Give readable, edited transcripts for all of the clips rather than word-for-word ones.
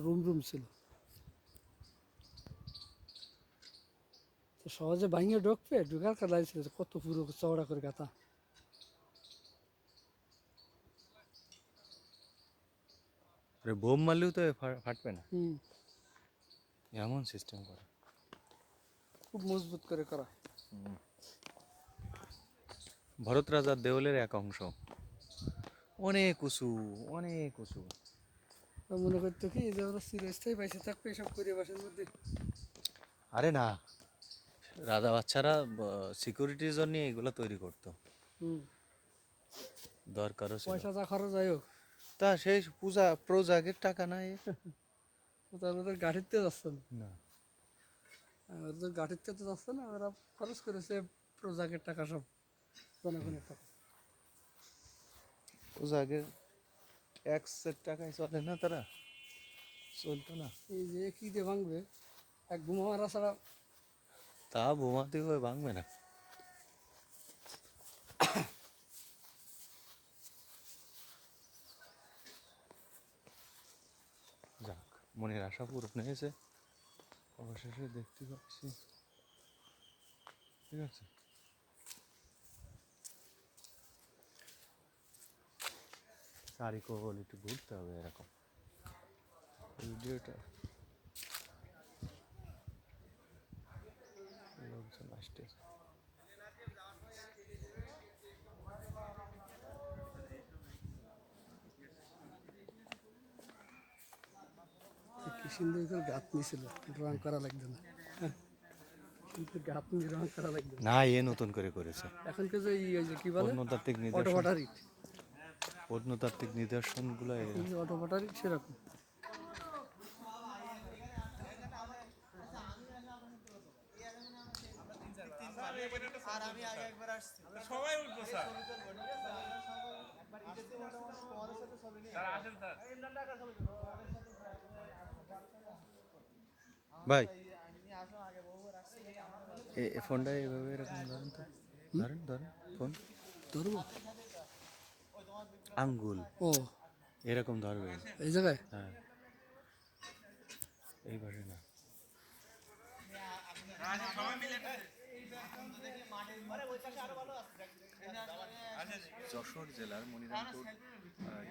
Room room ছিল, তো সহজে ভাঙিয়ে ঢুকবে, ঢুকার কাদাই ছিল কত পুরো চওড়া করে গাথা। আরে বোম মারলেও তো ফাটবে না, হুম, এমন সিস্টেম করা। খুব মজবুত করে করা। ভরত রাজার দেওলের এক অংশ, অনেক উঁচু, অনেক উঁচু। মনে করতো কি যে ওরা চিরস্থায়ী পাইছে থাকবে এসব পরিবেশের মধ্যে। আরে না, রাজা বাচ্চারা সিকিউরিটির জন্য এগুলো তৈরি করতো, হুম, দরকারও ছিল। পয়সা যা খরচ হয় হোক, তা সেই প্রজাগের টাকা নাই ওদের গাড়িতে যাচ্ছে না, না। ওদের গাড়িতে তো যাচ্ছে না, ওরা খরচ করেছে প্রজাকের টাকা, সব জনগণের টাকা। প্রজাগের ট্যাক্সের টাকায় চলে না, তারা চলতো না। এই যে কি দিয়ে ভাঙবে, এক বোমা মারা ছাড়া। তা বোমাতে হয়ে ভাঙবে না। যাক, মনের আশা পূরণ হয়েছে অবশেষে, দেখতে পাচ্ছি। ঠিক আছে, চারিকোল একটু ঘুরতে হবে এরকম ভিডিওটা। লোকজন আসতেছে। কি সুন্দর করে গাঁথ নিয়েছিল, রং করা লাগবে না। কিন্তু গাঁথ নিয়ে রং করা লাগবে না। না, এ নতুন করে করেছে। এখনকার যে ওই যে কি বলে প্রত্নতাত্ত্বিক অটো নিদর্শন, ভাটার ইট, প্রত্নতাত্ত্বিক নিদর্শনগুলো এখন যে অটো ভাটার ইট সেরকম। ভাই, ফোনটা এইভাবে এরকম ধরেন তো, ধরেন ধরেন ফোন, ধরবো, আঙ্গুল ও এরকম ধরবে। এই জায়গায় হ্যাঁ, এইভাবে না। যশোর জেলার মনিরামপুর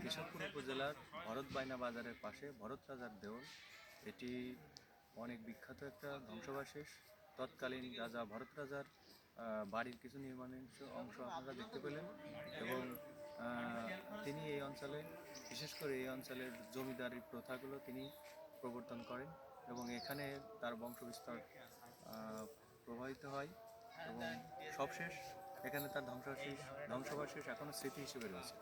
কেশবপুর উপজেলার ভরত বাইনা বাজারের পাশে ভরত রাজার দেওল। এটি অনেক বিখ্যাত একটা ধ্বংসাবশেষ। তৎকালীন রাজা ভরত রাজার বাড়ির কিছু নির্মাণের অংশ আপনারা দেখতে পেলেন, এবং তিনি এই অঞ্চলে, বিশেষ করে এই অঞ্চলের জমিদারি প্রথাগুলো তিনি প্রবর্তন করেন, এবং এখানে তার বংশবিস্তার প্রবাহিত হয়, এবং সবশেষ এখানে তার ধ্বংসাবশেষ এখনও স্মৃতি হিসেবে রয়েছে।